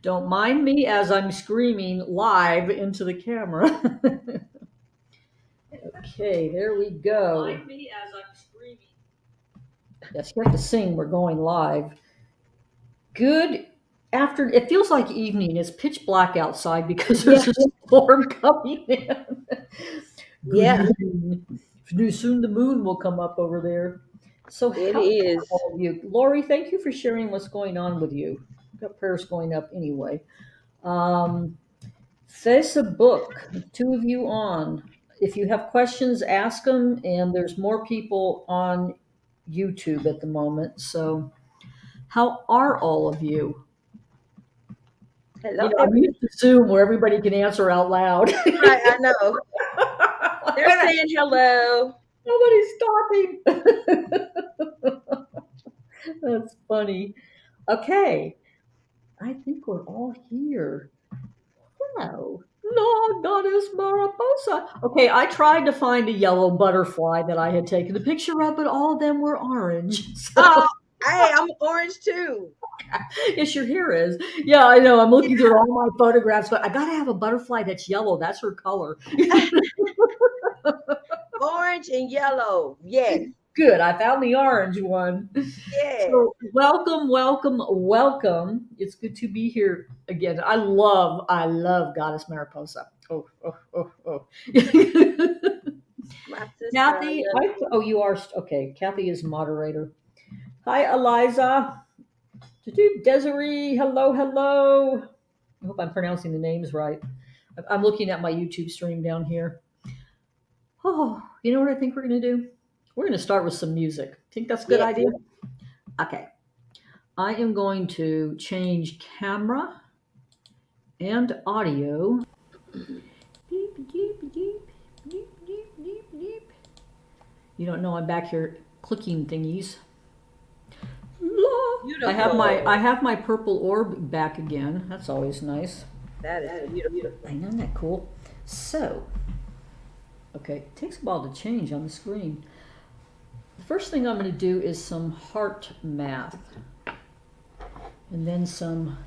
Don't mind me as I'm screaming live into the camera. Okay, there we go. Don't mind me as I'm screaming. Yes, you have to sing. We're going live. Good after. It feels like evening. It's pitch black outside because Yeah. there's a storm coming in. Good Yeah, evening. Soon the moon will come up over there. So it how are is. all of you? Lori, thank you for sharing what's going on with you. I've got prayers going up anyway. Um, Facebook, two of you on. If you have questions, ask them. And there's more people on YouTube at the moment. So how are all of you? Hello, I'm used to Zoom where everybody can answer out loud. right, I know. They're saying hello. Nobody's talking. That's funny. Okay, I think we're all here. Hello. No, goddess Mariposa. Okay, I tried to find a yellow butterfly that I had taken a picture of, but all of them were orange. So, Oh, hey, I'm orange too. yes, your hair is. Yeah, I know. I'm looking through all my photographs, but I got to have a butterfly that's yellow. That's her color. Orange and yellow. Yes, Good. I found the orange one. yes. So welcome, welcome, welcome. It's good to be here again. I love Goddess Mariposa. Oh, oh, oh, oh. My sister, I Kathy, love oh, you. you are okay. Kathy is moderator. Hi, Eliza. Desiree, hello, hello. I hope I'm pronouncing the names right. I'm looking at my YouTube stream down here. Oh, you know what I think we're going to do? We're going to start with some music. Think that's a good Yes. idea? Okay. I am going to change camera and audio. Beep, beep, beep, beep, beep, beep, beep. You don't know I'm back here clicking thingies. Beautiful. I have my purple orb back again. That's always nice. That is beautiful. I know, isn't that cool? So, okay, it takes a while to change on the screen. The first thing I'm going to do is some heart math. And then some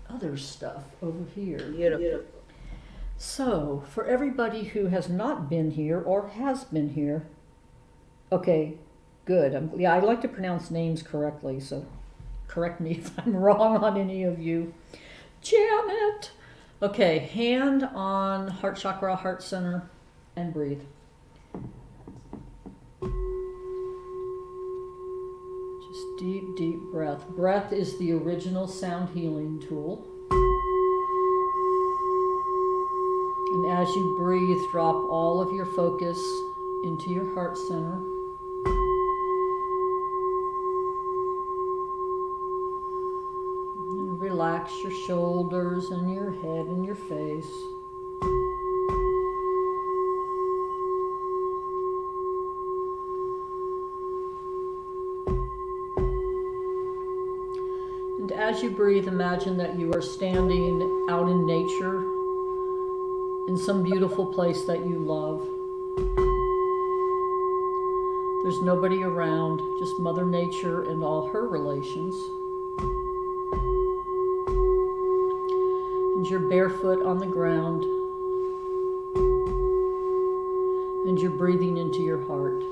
other stuff over here. Beautiful. So, for everybody who has not been here or has been here, okay, good. I like to pronounce names correctly, so correct me if I'm wrong on any of you. Jam it! Okay, hand on heart chakra, heart center, and breathe. Just deep, deep breath. Breath is the original sound healing tool. And as you breathe, drop all of your focus into your heart center. And relax your shoulders and your head and your face. And as you breathe, imagine that you are standing out in nature in some beautiful place that you love. There's nobody around, just Mother Nature and all her relations. And you're barefoot on the ground. And you're breathing into your heart.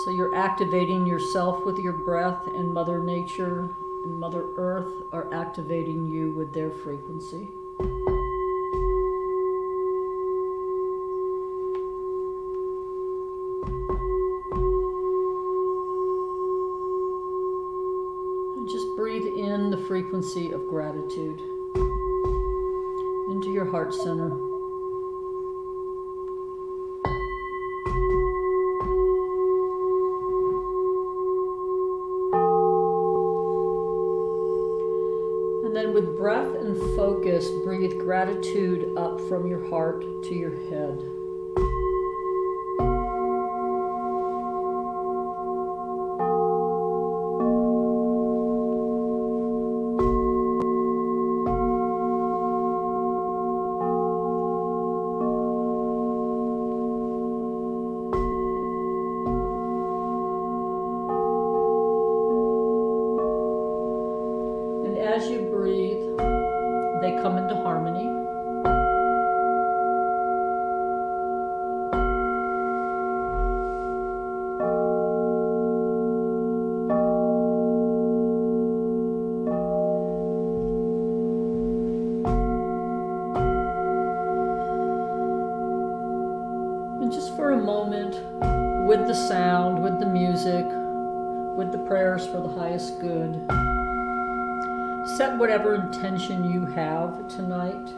So you're activating yourself with your breath, and Mother Nature and Mother Earth are activating you with their frequency. And just breathe in the frequency of gratitude into your heart center. And then with breath and focus, breathe gratitude up from your heart to your head. they come into harmony. And just for a moment, with the sound, with the music, with the prayers for the highest good, set whatever intention you have tonight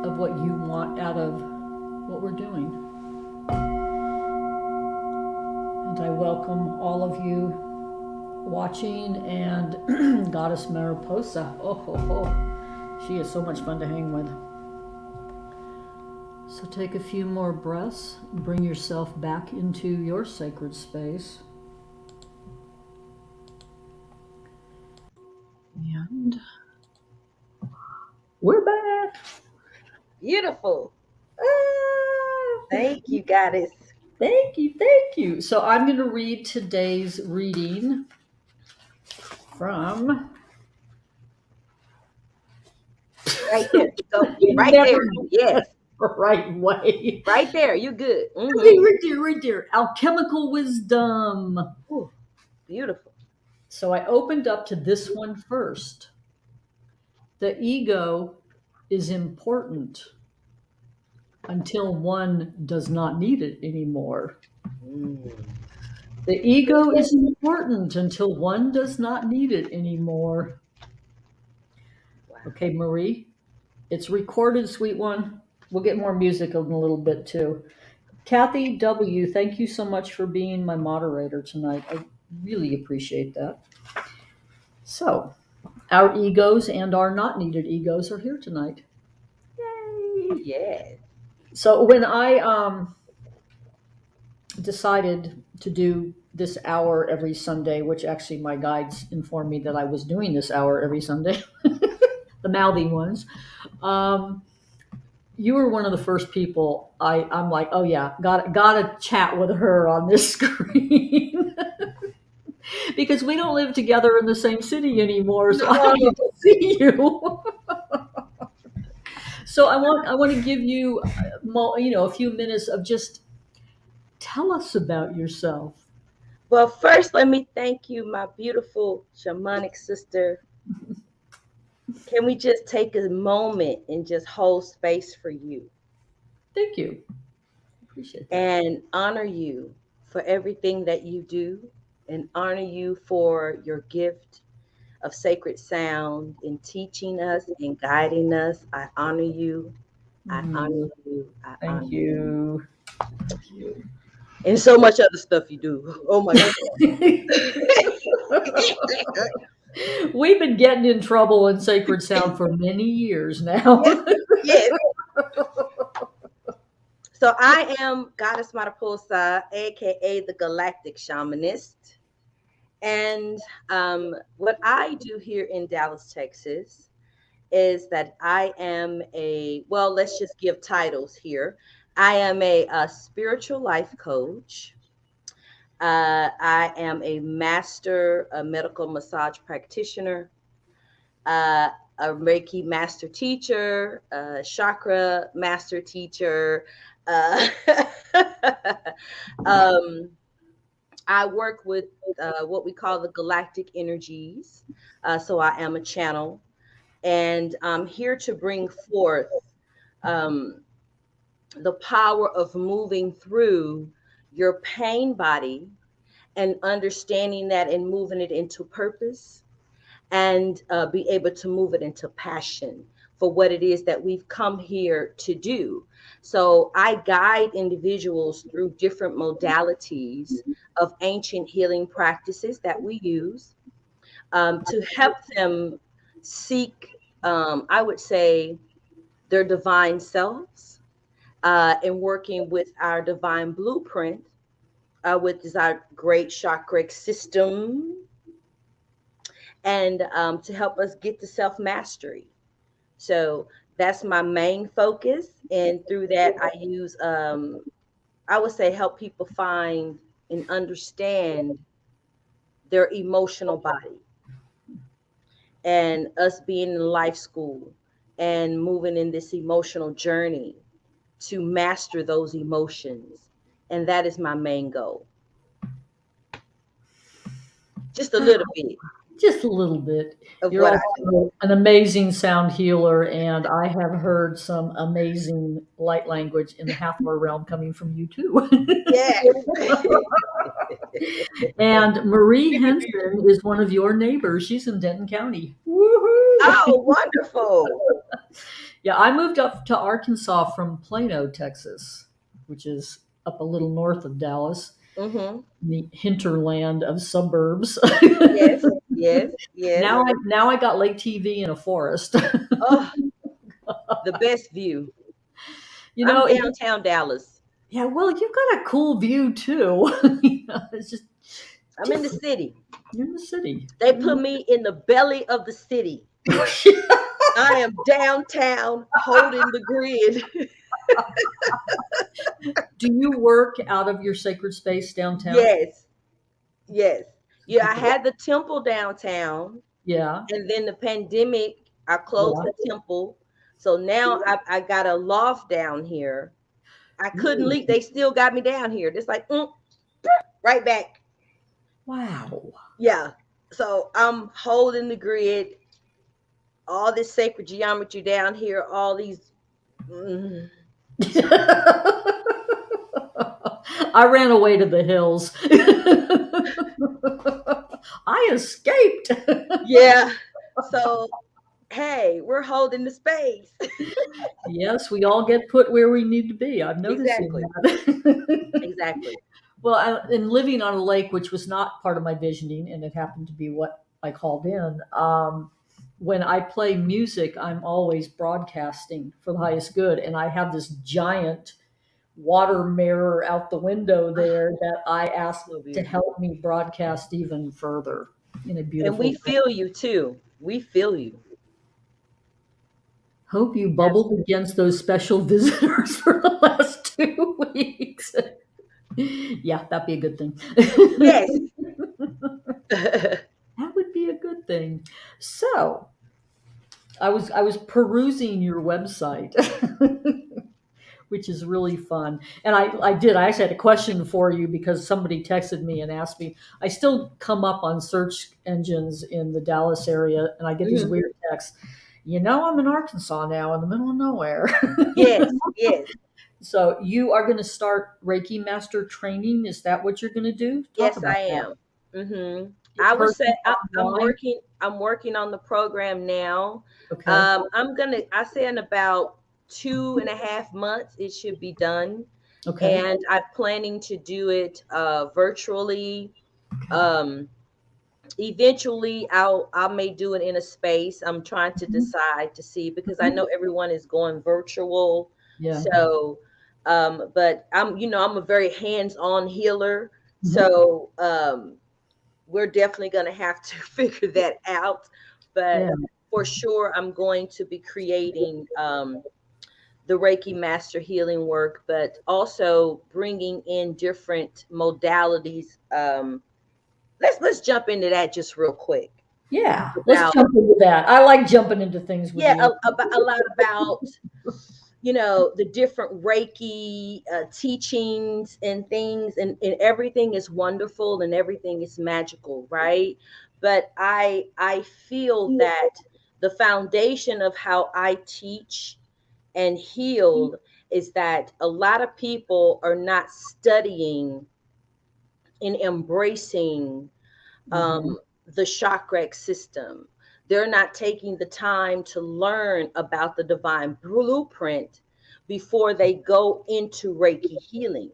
of what you want out of what we're doing. And I welcome all of you watching, and Goddess Mariposa. Oh, ho, ho. She is so much fun to hang with. So take a few more breaths, bring yourself back into your sacred space. And we're back. Beautiful. Ah, Thank you, Goddess. Thank you, thank you. So I'm going to read today's reading from... Right there. Go. Right there. Yes. Right way. Right there. You're good. Right there. Alchemical wisdom. Ooh, beautiful. So I opened up to this one first. The ego is important until one does not need it anymore. The ego is important until one does not need it anymore. Wow. Okay, Marie, it's recorded, sweet one. We'll get more music in a little bit too. Kathy W., thank you so much for being my moderator tonight. I really appreciate that. So, our egos and our not needed egos are here tonight. Yay! Yes. So when I decided to do this hour every Sunday, which actually my guides informed me that I was doing this hour every Sunday, the mouthy ones, you were one of the first people I'm like, oh yeah, gotta chat with her on this screen. Because we don't live together in the same city anymore, so I don't get to see you. So I want to give you, a few minutes of just tell us about yourself. Well, first, let me thank you, my beautiful shamanic sister. Can we just take a moment and just hold space for you? Thank you. Appreciate that. And honor you for everything that you do, and honor you for your gift of sacred sound in teaching us and guiding us. I honor you. I honor you. I Thank honor you. Thank you. And so much other stuff you do. Oh my God. We've been getting in trouble in sacred sound for many years now. Yes. So I am Goddess Mariposa, aka the Galactic Shamanist. And what I do here in Dallas, Texas, is that I am let's just give titles here. I am a spiritual life coach. I am a master, a medical massage practitioner, a Reiki master teacher, a chakra master teacher. I work with what we call the galactic energies. So I am a channel, and I'm here to bring forth the power of moving through your pain body and understanding that and moving it into purpose, and be able to move it into passion for what it is that we've come here to do. So I guide individuals through different modalities of ancient healing practices that we use to help them seek, I would say, their divine selves, and working with our divine blueprint, which is our great chakra system, and to help us get to self-mastery. So that's my main focus. And through that, I use, I would say, help people find and understand their emotional body. And us being in life school, and moving in this emotional journey to master those emotions. And that is my main goal. Just a little bit Just a little bit. of You're what I do. also an amazing sound healer, and I have heard some amazing light language in the Hathor realm coming from you too. Yes. And Marie Henson is one of your neighbors. She's in Denton County. Woohoo! Oh, wonderful. Yeah, I moved up to Arkansas from Plano, Texas, which is up a little north of Dallas, Mm-hmm. the hinterland of suburbs. Yes, yes, yes. Now I got Lake TV in a forest. Oh, the best view. You I'm know, it, downtown Dallas. yeah, well, you've got a cool view too. It's just I'm in the different. city. You're in the city. They put me in the belly of the city. I am downtown holding the grid. Do you work out of your sacred space downtown? Yes, yes. Yeah, I had the temple downtown, Yeah, and then the pandemic, I closed yeah. the temple. So now I got a loft down here. I couldn't Mm. leave. They still got me down here. Just like, right back. Wow. Yeah. So I'm holding the grid, all this sacred geometry down here, all these. mm, I ran away to the hills. I escaped. yeah. So, hey, we're holding the space. Yes, we all get put where we need to be. I'm noticing Exactly. that. Exactly. Well, and living on a lake, which was not part of my visioning, and it happened to be what I called in. When I play music, I'm always broadcasting for the highest good, and I have this giant water mirror out the window there that I ask So to beautiful. help me broadcast even further in a And beautiful we way. feel you too. We feel you. Hope you bubbled Absolutely. against those special visitors for the last 2 weeks. Yeah, that'd be a good thing. Yes. That would be a good thing. So, I was perusing your website, which is really fun. And I actually had a question for you because somebody texted me and asked me. I still come up on search engines in the Dallas area, and I get these Mhm. weird texts. I'm in Arkansas now, in the middle of nowhere. Yes. Yes. So you are going to start Reiki Master training. Is that what you're going to do? Talk Yes, about I that. am. In I would say person, I'm online. working. I'm working on the program now. Okay. I'm gonna. I say in about 2.5 months it should be done, Okay. and I'm planning to do it virtually. Okay. Um, Eventually, I may do it in a space. I'm trying to Mhm. decide to see because I Mhm. know everyone is going virtual. Yeah. So, but I'm a very hands-on healer. Mhm. So, we're definitely going to have to figure that out. But Yeah. for sure, I'm going to be creating the Reiki Master Healing work, but also bringing in different modalities. Let's jump into that just real quick Yeah. Let's about jump into that. I like jumping into things with yeah you. a lot about the different Reiki teachings and things, and everything is wonderful and everything is magical, right? But I feel that the foundation of how I teach and heal is that a lot of people are not studying and embracing Mhm. the chakra system. They're not taking the time to learn about the divine blueprint before they go into Reiki healing.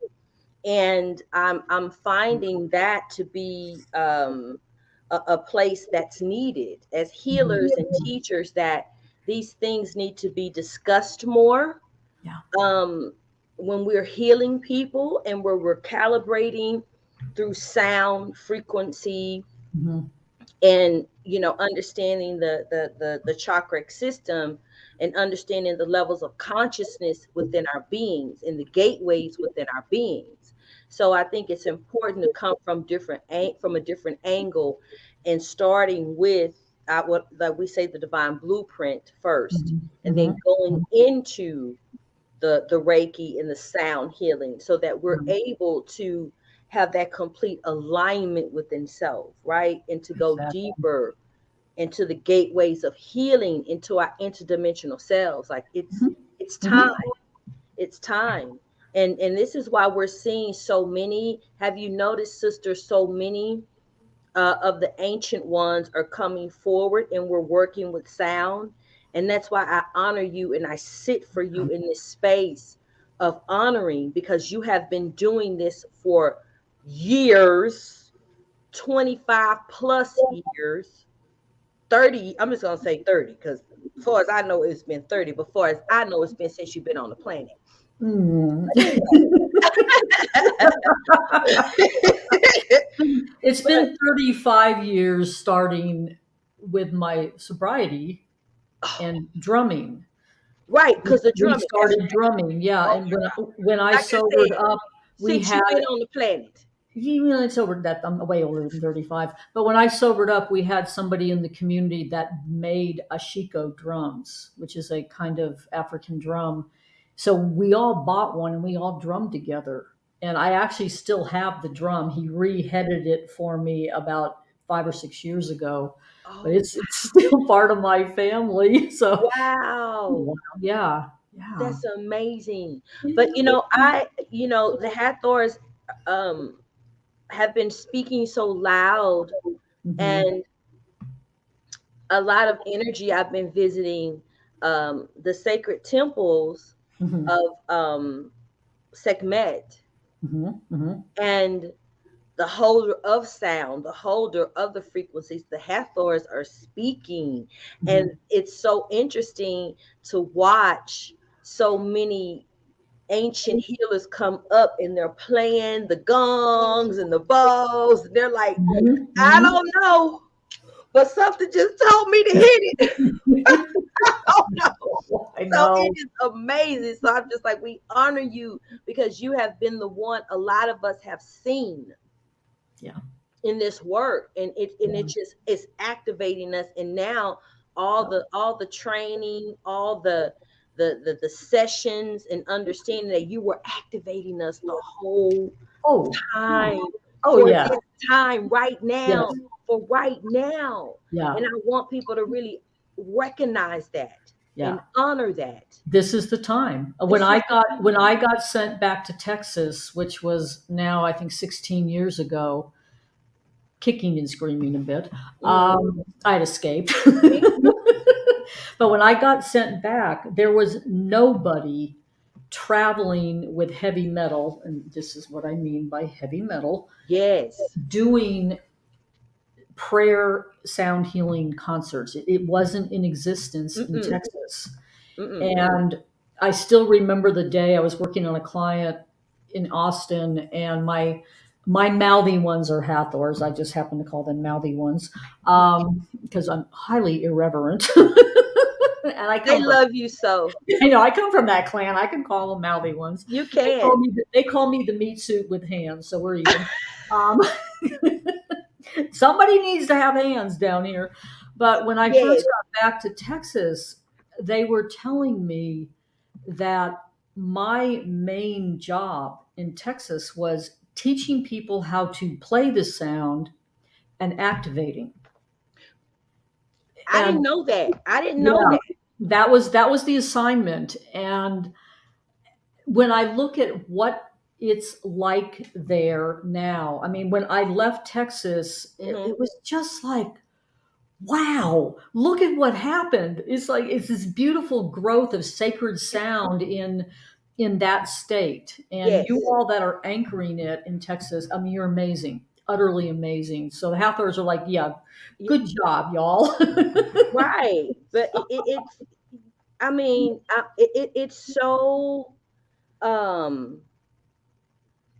And I'm finding that to be a place that's needed as Mhm. healers and teachers, that these things need to be discussed more Yeah. um, when we're healing people and where we're calibrating through sound frequency Mhm. and understanding the chakra system and understanding the levels of consciousness within our beings and the gateways within our beings. So I think it's important to come from a different angle, and starting with what like we say the divine blueprint first, and then Mhm. going into the Reiki and the sound healing, so that we're Mhm. able to have that complete alignment within self, right? And to go Exactly. deeper into the gateways of healing into our interdimensional selves. Like Mhm. it's time. Mhm. It's time. And this is why we're seeing so many. Have you noticed, sister, so many of the ancient ones are coming forward and we're working with sound. And that's why I honor you and I sit for you in this space of honoring, because you have been doing this for years, 25 plus years, 30. I'm just going to say 30 because as far as I know, it's been 30. But far as I know, it's been since you've been on the planet. Mm. It's But been 35 years starting with my sobriety oh, and drumming. right, because the We drumming, that's started drumming, yeah. oh, And when I like I sobered said, up, we since had you've been on the planet. you know, it's over that I'm way older than 35. But when I sobered up, we had somebody in the community that made ashiko drums, which is a kind of African drum. So we all bought one and we all drummed together. And I actually still have the drum. He re-headed it for me about 5 or 6 years ago, but Oh, it's still part of my family. So wow. wow, yeah, yeah. That's amazing. But Yeah. the Hathors um have been speaking so loud, Hmm. and a lot of energy. I've been visiting the sacred temples Hmm. of Sekhmet, Hmm. Hmm. and the holder of sound, the holder of the frequencies, the Hathors are speaking. And Hmm. it's so interesting to watch so many ancient healers come up and they're playing the gongs and the bowls. They're like, I Hmm. don't know, but something just told me to hit it. I don't know. I So it know. is amazing. So I'm just like, we honor you because you have been the one a lot of us have seen Yeah. in this work, and it Yeah. just is activating us. And now all the training, all the sessions, and understanding that you were activating us the whole Oh, yeah. time Oh, for yeah. this time right Yes. now, for right now. Yeah. And I want people to really recognize that and Yeah. honor that. This is the time. When This I is the got when time. I got sent back to Texas, which was now I think 16 years ago, kicking and screaming a bit, Mm, I'd escaped. me too. But when I got sent back, there was nobody traveling with heavy metal, and this is what I mean by heavy metal, Yes. doing prayer sound healing concerts. It wasn't in existence in Mm-mm, Texas. mm-mm. And I still remember the day I was working on a client in Austin, and my mouthy ones are Hathors. I just happen to call them mouthy ones because I'm highly irreverent. And They love you so. I come from that clan. I can call them mouthy ones. You They call can. me they call me the meat suit with hands, so we're even. Um, somebody needs to have hands down here. But when I Yes. first got back to Texas, they were telling me that my main job in Texas was teaching people how to play the sound and activating. I didn't And know that. I didn't know yeah, that. that was the assignment. And when I look at what it's like there now, I mean, when I left Texas, Hmm. it was just like, wow, look at what happened. It's like it's this beautiful growth of sacred sound in that state. And you Yes. all that are anchoring it in Texas, I mean, you're amazing, utterly amazing. So the Hathors are like, yeah, Y- good job, y'all. Right. But it's, I mean, it's so, um,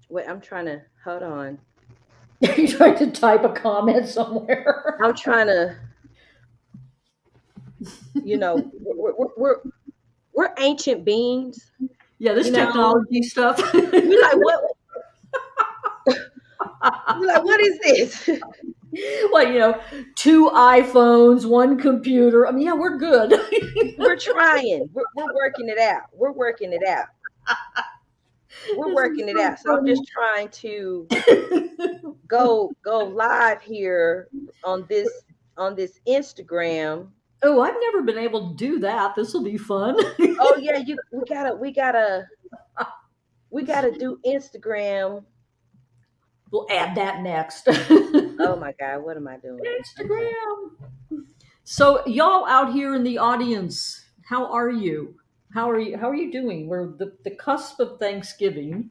wait, I'm trying to, hold on. You tried to type a comment somewhere. I'm trying to, we're ancient beings, Yeah, this you know, technology stuff. we're like, what is this? Well, two iPhones, one computer. I mean, yeah, we're good. We're trying. We're working it out. We're working it out. We're This is working it so out. So I'm funny. just trying to go live here on this Instagram. Oh, I've never been able to do that. This will be fun. Oh yeah, we gotta do Instagram. We'll add that next. Oh my God, what am I doing? Okay. Instagram. So, y'all out here in the audience, how are you? How are you doing? We're the cusp of Thanksgiving,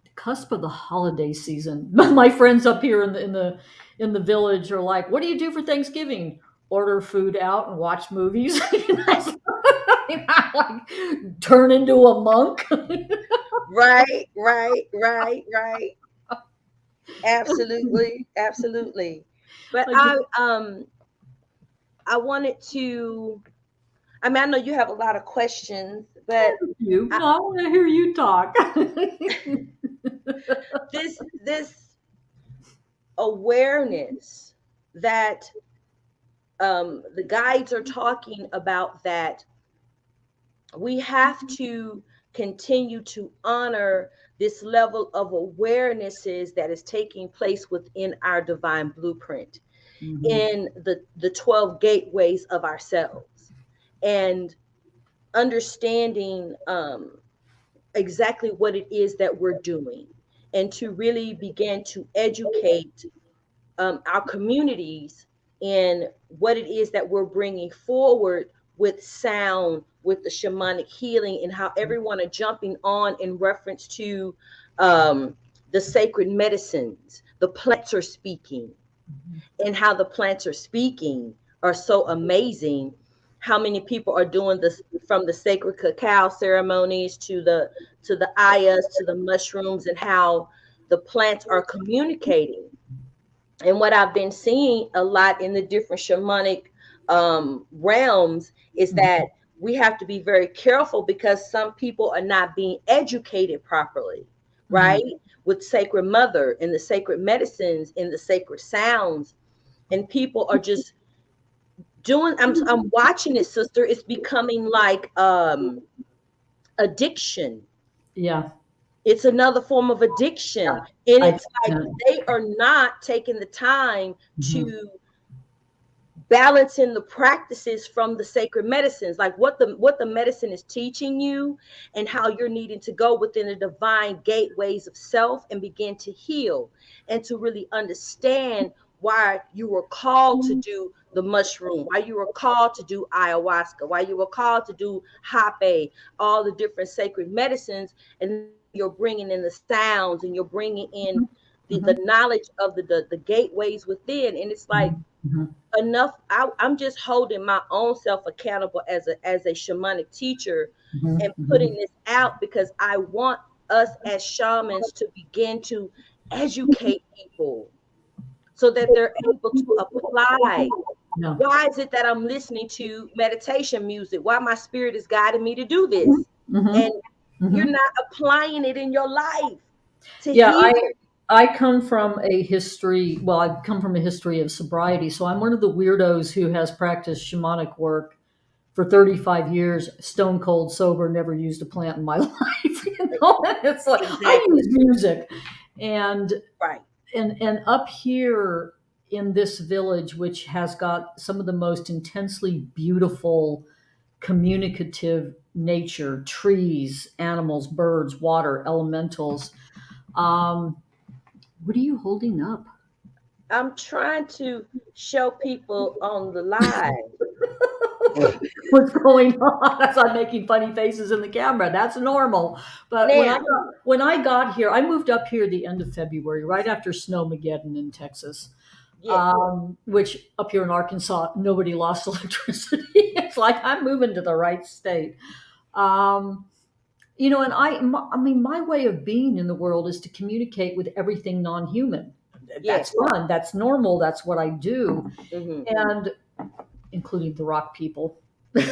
the cusp of the holiday season. My friends up here in the village are like, "What do you do for Thanksgiving? Order food out and watch movies." I like turn into a monk. Right, right, right, right. Absolutely, absolutely. But Like, I wanted to. I mean, I know you have a lot of questions, but you. I, No, I want to hear you talk. this awareness that the guides are talking about, that we have to continue to honor this level of awarenesses that is taking place within our divine blueprint, Mhm. in the 12 gateways of ourselves, and understanding exactly what it is that we're doing, and to really begin to educate our communities in what it is that we're bringing forward with sound, with the shamanic healing, and how everyone are jumping on in reference to the sacred medicines. The plants are speaking, and how the plants are speaking are so amazing. How many people are doing this, from the sacred cacao ceremonies to the ayahs, to the mushrooms, and how the plants are communicating. And what I've been seeing a lot in the different shamanic realms is that Mhm. we have to be very careful, because some people are not being educated properly, Mhm. right? With sacred mother and the sacred medicines and the sacred sounds, and people are just doing. I'm watching it, sister. It's becoming like addiction. Yeah, It's another form of addiction, and I. it's like Yeah. they are not taking the time Mhm. to balancing the practices from the sacred medicines, like what the medicine is teaching you, and how you're needing to go within the divine gateways of self and begin to heal, and to really understand why you were called to do the mushroom, why you were called to do ayahuasca, why you were called to do hape, all the different sacred medicines. And you're bringing in the sounds, and you're bringing in the Mhm. knowledge of the gateways within. And it's like, Mhm. Mhm. enough. I'm just holding my own self accountable as a shamanic teacher, Mhm. and putting Mhm. this out, because I want us as shamans to begin to educate people, so that they're able to apply. No. Why is it that I'm listening to meditation music? Why my spirit is guiding me to do this, and Mhm. you're Mhm. not applying it in your life to Yeah, heal? I come from a history. Well, I come from a history of sobriety, so I'm one of the weirdos who has practiced shamanic work for 35 years, stone cold sober, never used a plant in my life. It's like I Exactly. use music, and Right. and up here in this village, which has got some of the most intensely beautiful communicative nature, trees, animals, birds, water, elementals. um, what are you holding up? I'm trying to show people on the live. What's going on? As I'm making funny faces in the camera. That's normal. But when I Now, got when I got here, I moved up here the end of February, right after Snowmageddon in Texas. yes, Which up here in Arkansas, nobody lost electricity. It's like I'm moving to the right state. Um, and I mean, my way of being in the world is to communicate with everything non-human. yes. That's fun. That's normal. That's what I do, Hmm. and including the rock people. Oh,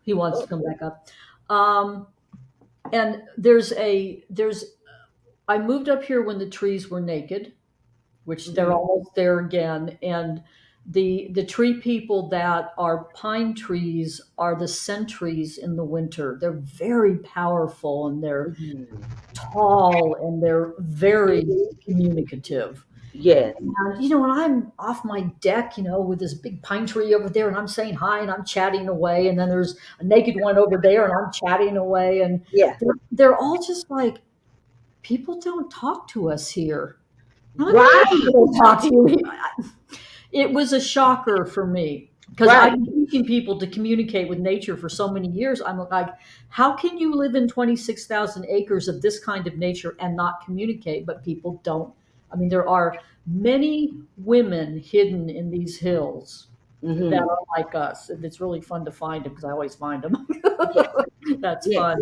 He wants to oh, come back up. Um, and there's I moved up here when the trees were naked. which they're Mhm. almost there again. And the tree people that are pine trees are the sentries in the winter. They're very powerful and they're Mhm. tall and they're very communicative. Yes. And, when I'm off my deck, with this big pine tree over there and I'm saying hi and I'm chatting away, and then there's a naked one over there and I'm chatting away, and Yeah. they're all just like, people don't talk to us here. I'm like, what do you mean Right. people don't talk to you here? It was a shocker for me because Right. I've been teaching people to communicate with nature for so many years. I'm like, how can you live in 26,000 acres of this kind of nature and not communicate? But people don't. I mean, there are many women hidden in these hills that Hmm. are like us, and it's really fun to find them because I always find them. Yes. That's Yes. fun.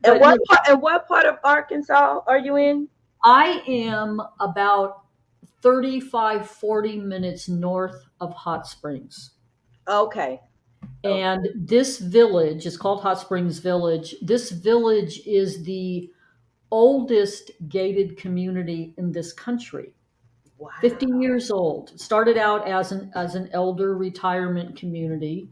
And But no, what part of Arkansas are you in? I am about 35, 40 minutes north of Hot Springs. Okay. Okay. And this village is called Hot Springs Village. This village is the oldest gated community in this country. 50 Wow. years old. Started out as an elder retirement community.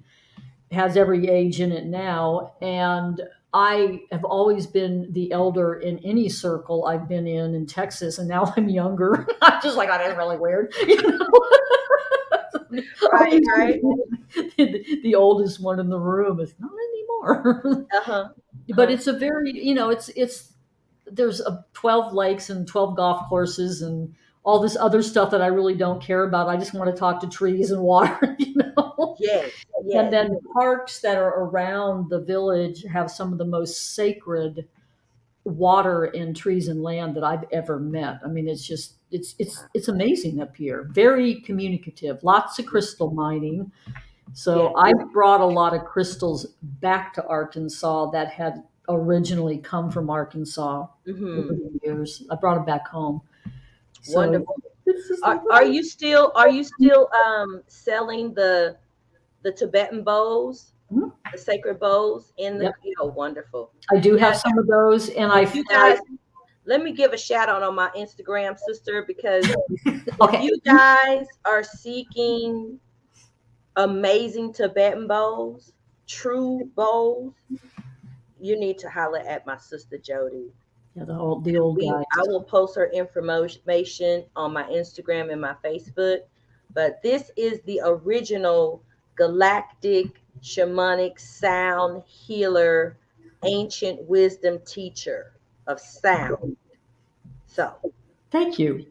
Has every age in it now, and I have always been the elder in any circle I've been in Texas, and now I'm younger. I'm just like, oh, that's really weird. Right. Always Right. the oldest one in the room is not anymore. Uh-huh. But Uh-huh. it's a very, it's there's 12 lakes and 12 golf courses and all this other stuff that I really don't care about. I just want to talk to trees and water, Yes. And Yes. then the parks that are around the village have some of the most sacred water and trees and land that I've ever met. I mean, it's just it's amazing up here. Very communicative. Lots of crystal mining. So Yes. I brought a lot of crystals back to Arkansas that had originally come from Arkansas over Hmm. the years. I brought them back home. So Wonderful. this is Are you still selling the Tibetan bowls, Mhm. the sacred bowls in the Yep. wonderful. I do Now, have some of those, and if you guys, let me give a shout out on my Instagram, sister, because if okay. you guys are seeking amazing Tibetan bowls, true bowls, you need to holler at my sister Jodi. Yeah, the old guys. I will post her information on my Instagram and my Facebook. But this is the original galactic shamanic sound healer, ancient wisdom teacher of sound. So, Thank you.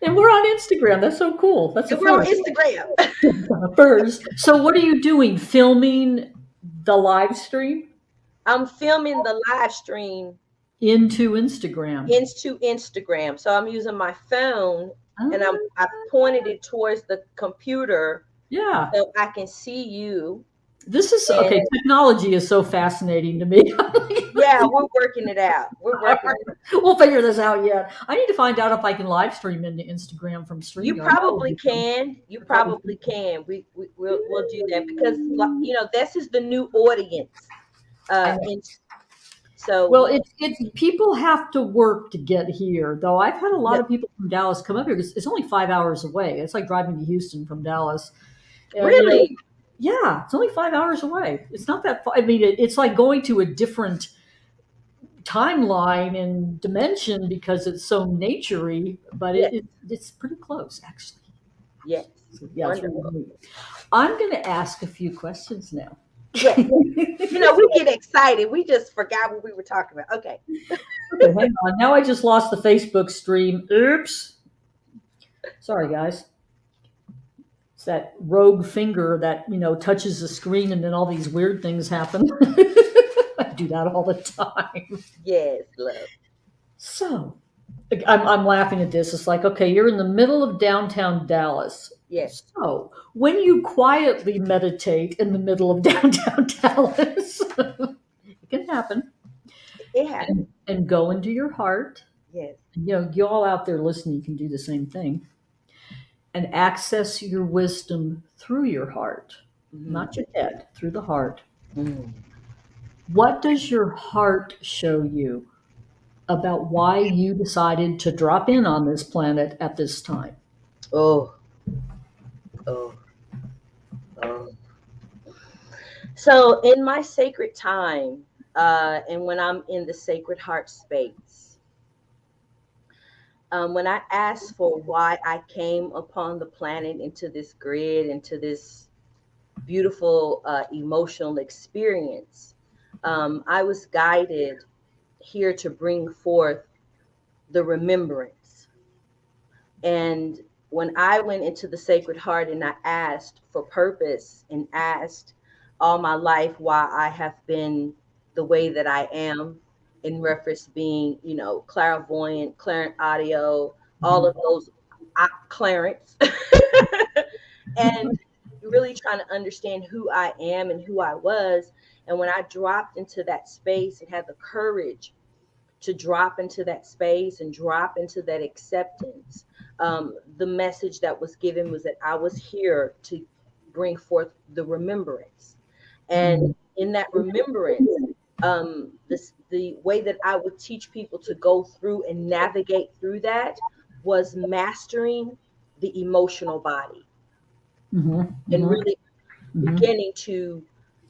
And we're on Instagram. That's so cool. That's a and we're on first. Instagram. First. So what are you doing? Filming the live stream I'm filming the live stream into Instagram. into Instagram. So I'm using my phone and Ah, I've pointed it towards the computer yeah. so I can see you. This is And okay. Technology is so fascinating to me. yeah, we're working it out. We're working it out. We'll figure this out yet. I need to find out if I can live stream into Instagram from You StreamYard. That would probably be fun. can. You I probably probably can. We'll do that because this is the new audience. I know. And so Well, it's people have to work to get here, though. I've had a lot yeah, of people from Dallas come up here because it's only 5 hours away. It's like driving to Houston from Dallas. really, Yeah, it's only 5 hours away. It's not that far. I mean, it's like going to a different timeline and dimension because it's so naturey, but yes, it's pretty close, actually. yes, So, yeah, it's really wonderful. neat. I'm going to ask a few questions now. Yes, we get excited. We just forgot what we were talking about. Okay. Okay, hang on. Now I just lost the Facebook stream. Oops. Sorry, guys. It's that rogue finger that, touches the screen and then all these weird things happen. I do that all the time. Yes, love. So, I'm laughing at this. It's like, okay, you're in the middle of downtown Dallas. Yes, So, when you quietly meditate in the middle of downtown Dallas, it can happen, it happened. and go into your heart. Yes. You all out there listening, you can do the same thing and access your wisdom through your heart, not your head, through the heart. Mm. What does your heart show you? about why you decided to drop in on this planet at this time. Oh, oh, oh. So in my sacred time, and when I'm in the sacred heart space, when I asked for why I came upon the planet into this grid, into this beautiful emotional experience, I was guided here to bring forth the remembrance. And when I went into the Sacred Heart and I asked for purpose and asked all my life why I have been the way that I am, in reference being, clairvoyant, clairant audio, all of those clarence, and really trying to understand who I am and who I was. And when I dropped into that space and had the courage to drop into that space and drop into that acceptance, the message that was given was that I was here to bring forth the remembrance. And in that remembrance, the way that I would teach people to go through and navigate through that was mastering the emotional body and really beginning to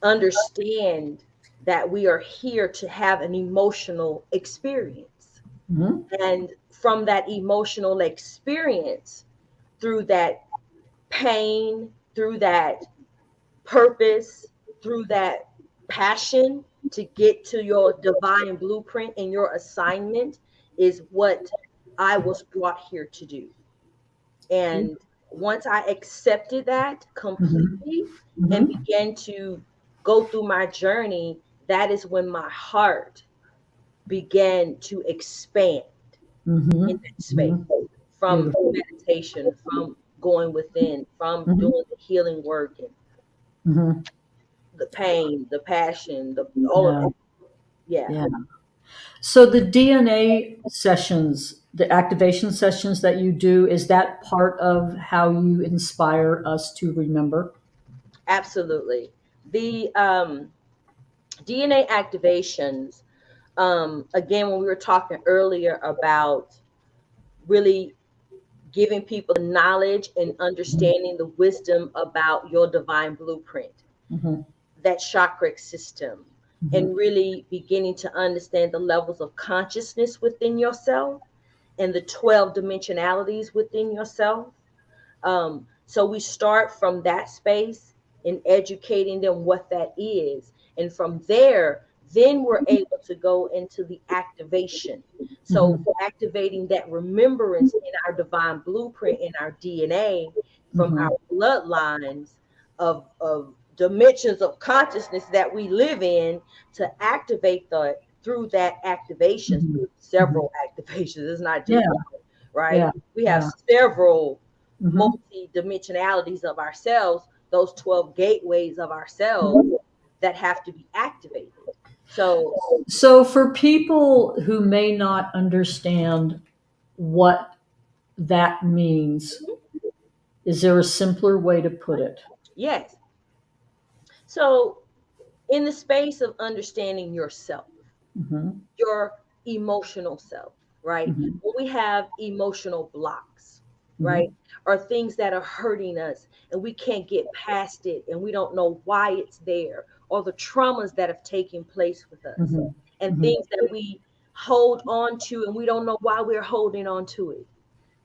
understand that we are here to have an emotional experience. And from that emotional experience, through that pain, through that purpose, through that passion to get to your divine blueprint and your assignment, is what I was brought here to do. And once I accepted that completely and began to go through my journey, that is when my heart began to expand in that space, from meditation, from going within, from doing the healing work and the pain, the passion, all of it. Yeah. So the DNA sessions, the activation sessions that you do, is that part of how you inspire us to remember? Absolutely. The DNA activations, again, when we were talking earlier about really giving people the knowledge and understanding the wisdom about your divine blueprint, that chakric system, and really beginning to understand the levels of consciousness within yourself and the 12 dimensionalities within yourself. So we start from that space in educating them what that is. And from there, then we're able to go into the activation. So activating that remembrance in our divine blueprint, in our DNA, from our bloodlines of dimensions of consciousness that we live in, to activate through that activation, through several activations. It's not just one, right? We have several multi-dimensionalities of ourselves, those 12 gateways of ourselves that have to be activated. So for people who may not understand what that means, is there a simpler way to put it? Yes. So in the space of understanding yourself, your emotional self, right? When we have emotional blocks, right? Or things that are hurting us and we can't get past it and we don't know why it's there, or the traumas that have taken place with us, and things that we hold on to and we don't know why we're holding on to it.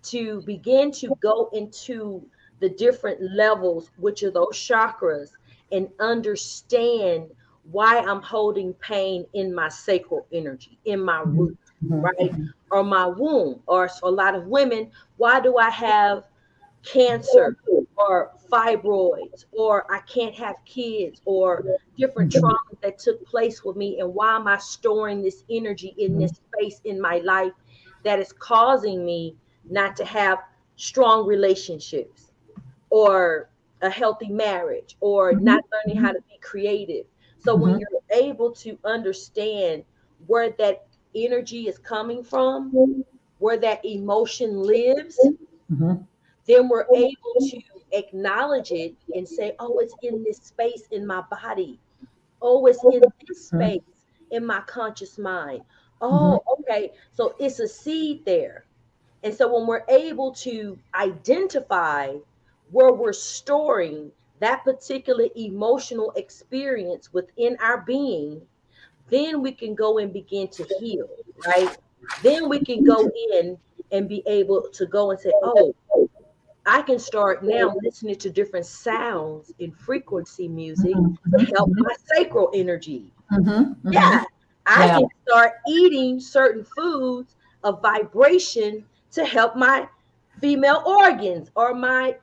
To begin to go into the different levels, which are those chakras, and understand why I'm holding pain in my sacral energy, in my root, right? Or my womb. Or a lot of women, why do I have cancer or fibroids, or I can't have kids, or different traumas that took place with me, and why am I storing this energy in this space in my life that is causing me not to have strong relationships or a healthy marriage, or not learning how to be creative. So when you're able to understand where that energy is coming from, where that emotion lives, then we're able to acknowledge it and say, oh, it's in this space in my body. Oh, it's in this space in my conscious mind. Oh, Okay, so it's a seed there. And so when we're able to identify where we're storing that particular emotional experience within our being, then we can go and begin to heal, right? Then we can go in and be able to go and say, oh, I can start now listening to different sounds in frequency music Mhm, to mhm, help mhm, my sacral energy. mhm, Yeah, mhm. I Yeah, can start eating certain foods of vibration to help my female organs or my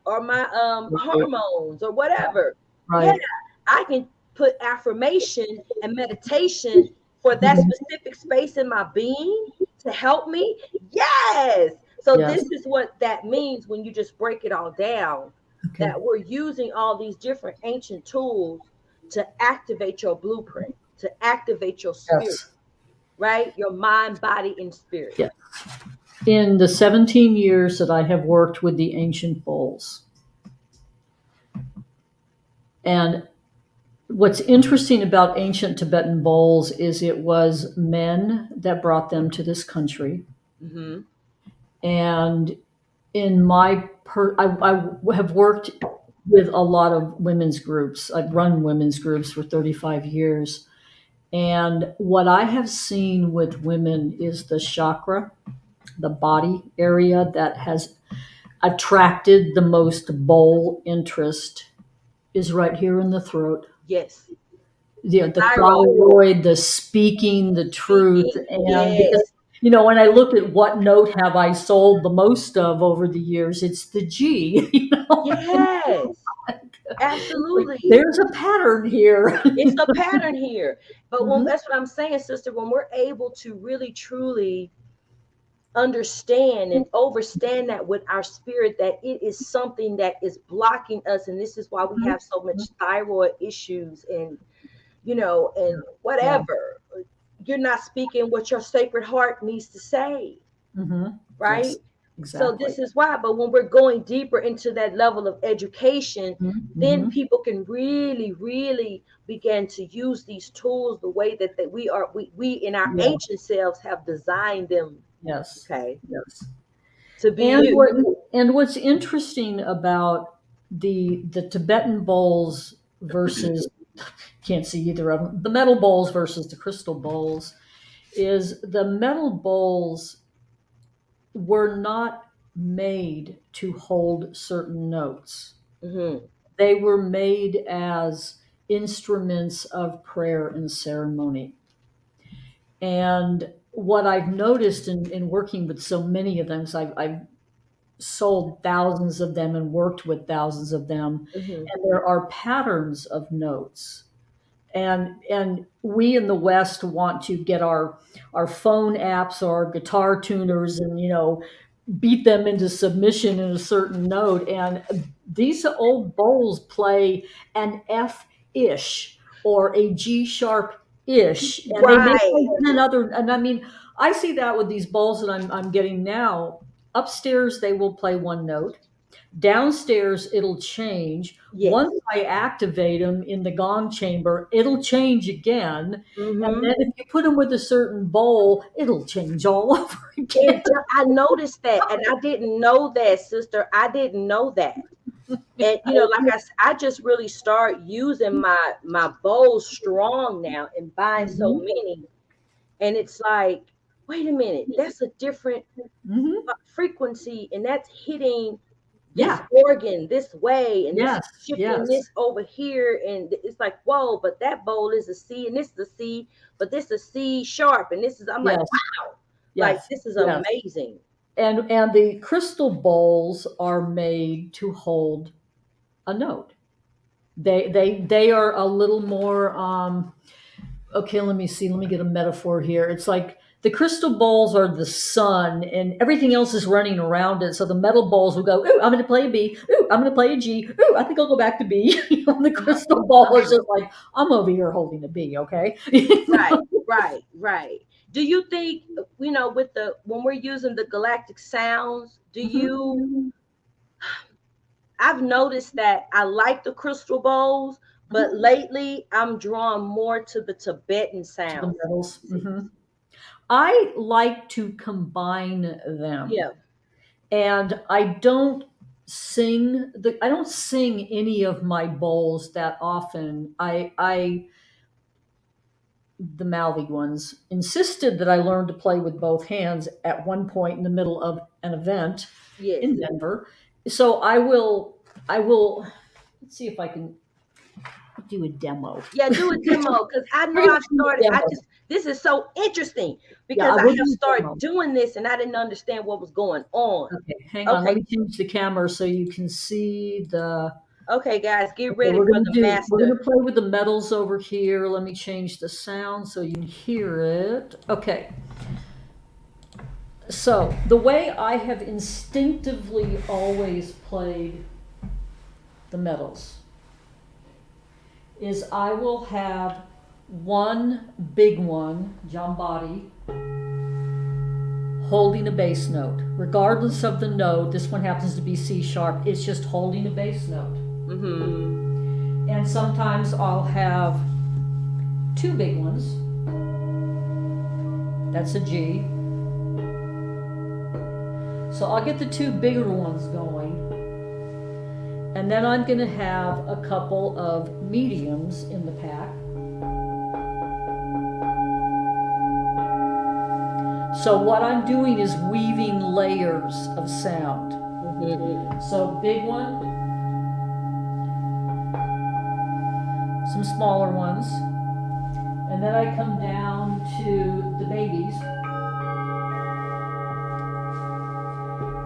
right, hormones or whatever. Yeah, right. I can put affirmation and meditation for that Mhm. specific space in my being to help me. Yes. So Yes. this is what that means when you just break it all down, Okay. that we're using all these different ancient tools to activate your blueprint, to activate your spirit, Yes. right? Your mind, body, and spirit. Yeah. In the 17 years that I have worked with the ancient bowls, and what's interesting about ancient Tibetan bowls is it was men that brought them to this country. Mm-hmm. And in I have worked with a lot of women's groups. I've run women's groups for 35 years. And what I have seen with women is the chakra, the body area that has attracted the most bowl interest is right here in the throat. Yes. Yeah, the Thyroid. thyroid, the speaking the truth. Speaking. And because, Yes. when I look at what note have I sold the most of over the years, it's the G. And Yes. Absolutely. there's a pattern here. It's a pattern here. But when Mhm. that's what I'm saying, sister, when we're able to really truly understand and overstand that with our spirit, that it is something that is blocking us, and this is why we have so much thyroid issues and and Yeah. whatever. You're not speaking what your sacred heart needs to say, Yes, right? So exactly. this is why, but when we're going deeper into that level of education, then Mhm. people can really, really begin to use these tools the way that we in our Yeah. ancient selves have designed them, Yes. okay, Yes. to be And used. what's interesting about the Tibetan bowls versus, can't see either of them, the metal bowls versus the crystal bowls, is the metal bowls were not made to hold certain notes. Hmm. They were made as instruments of prayer and ceremony. And what I've noticed in working with so many of them, because I've sold thousands of them and worked with thousands of them, Hmm. and there are patterns of notes. And we in the West want to get our phone apps or our guitar tuners and beat them into submission in a certain note. And these old bowls play an F ish or a G sharp ish, and they may Right. play another. And I mean, I see that with these bowls that I'm getting now. Upstairs, they will play one note. Downstairs, it'll change. Yes. Once I activate them in the gong chamber, it'll change again. And Hmm. then if you put them with a certain bowl, it'll change all over again. I noticed that, and I didn't know that, sister. I didn't know that. And like I just really start using my bowls strong now and buying so Mhm, many, and it's like, wait a minute, that's a different mhm. frequency, and that's hitting this Yeah. organ this way, and this Yes. is shifting Yes. this over here, and it's like, whoa, but that bowl is a C, and this is a C, but this is a C sharp, and this is, I'm like, Yes. wow, like Yes. this is Yes. amazing. And the crystal bowls are made to hold a note. They are a little more okay, let me see. Let me get a metaphor here. It's like the crystal bowls are the sun and everything else is running around it. So the metal bowls will go, ooh, I'm going to play a B. Ooh, I'm going to play a G. Ooh, I think I'll go back to B. The Uh-huh. crystal ball is Uh-huh. just like, I'm over here holding a B, okay? Right, right, right. Do you think, with the when we're using the galactic sounds, do you Mhm. I've noticed that I like the crystal bowls, but Mhm. lately I'm drawn more to the Tibetan To the sound metals. frequencies. I like to combine them, Yeah. and I don't sing any of my bowls that often. I the mouthy ones insisted that I learn to play with both hands at one point in the middle of an event Yes. in Denver. So I will let's see if I can do a demo. Yeah, do a demo because I know We're gonna I've do a started. I demo. just This is so interesting Yeah, because I I will have do a started demo. doing this and I didn't understand what was going on. Okay, hang on. Let Okay, me change the camera so you can see the. okay, guys, get Okay, ready for the we're master. gonna play with the metals over here. Let me change the sound so you can hear it. Okay. So the way I have instinctively always played the metals is I will have one big one, Jambadi, holding a bass note. Regardless of the note, this one happens to be C sharp, it's just holding a bass note. Mm-hmm. And sometimes I'll have two big ones. That's a G. So I'll get the two bigger ones going. And then I'm going to have a couple of mediums in the pack. So what I'm doing is weaving layers of sound. Mm-hmm. So big one, some smaller ones, and then I come down to the babies.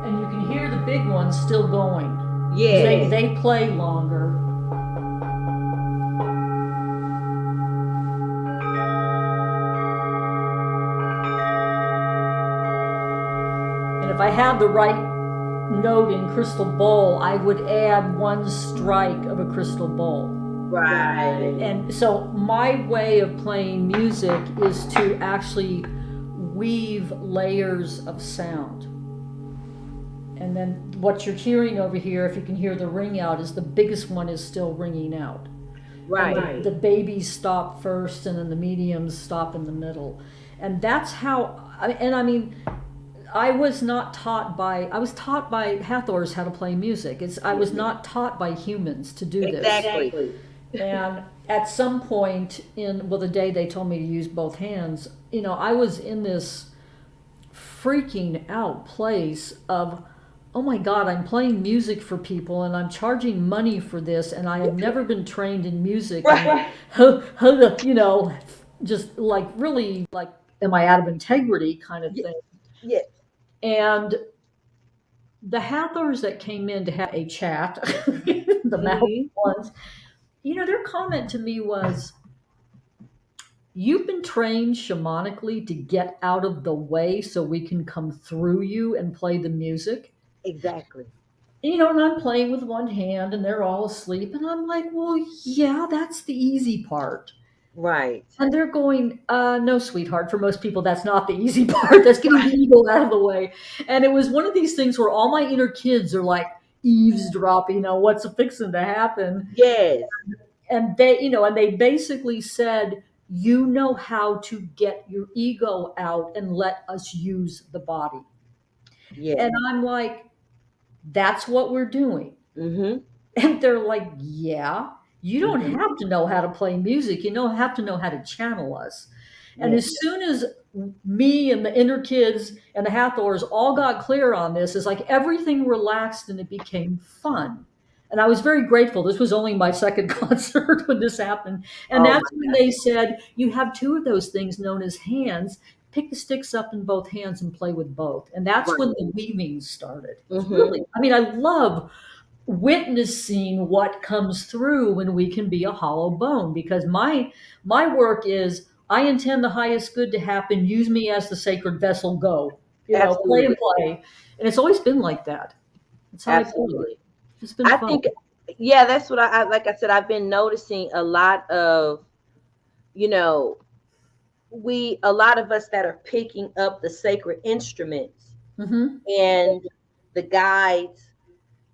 And you can hear the big ones still going. Yeah. They play longer. And if I had the right note in crystal bowl, I would add one strike of a crystal bowl. Right. And so my way of playing music is to actually weave layers of sound. And then what you're hearing over here, if you can hear the ring out, is the biggest one is still ringing out. Right. The babies stop first, and then the mediums stop in the middle. And that's how, and I mean, I was taught by Hathors how to play music. I was not taught by humans to do this. Exactly. And at some point the day they told me to use both hands, I was in this freaking out place of, oh my God, I'm playing music for people and I'm charging money for this, and I have never been trained in music. Right. And, just like really like, am I out of integrity kind of thing. Yeah. And the Hathors that came in to have a chat, the mouthy ones, their comment to me was, you've been trained shamanically to get out of the way so we can come through you and play the music. Exactly. And I'm playing with one hand and they're all asleep. And I'm like, well, yeah, that's the easy part. Right. And they're going, no, sweetheart, for most people, that's not the easy part. That's getting the ego out of the way. And it was one of these things where all my inner kids are like eavesdropping, what's fixing to happen. Yes. And they basically said, you know how to get your ego out and let us use the body. Yeah. And I'm like, that's what we're doing. Mm-hmm. And they're like, yeah, you don't have to know how to play music. You don't have to know how to channel us. And as soon as me and the inner kids and the Hathors all got clear on this, it's like everything relaxed and it became fun. And I was very grateful. This was only my second concert when this happened. And Oh that's my when they said, you have two of those things known as hands. Pick the sticks up in both hands and play with both. And that's when the weaving started. It's really, I love witnessing what comes through when we can be a hollow bone, because my work is, I intend the highest good to happen, use me as the sacred vessel, go, play and play. And it's always been like that. It's how Absolutely. it's been I fun. think, yeah, that's what I like I said, I've been noticing a lot of, a lot of us that are picking up the sacred instruments and the guides.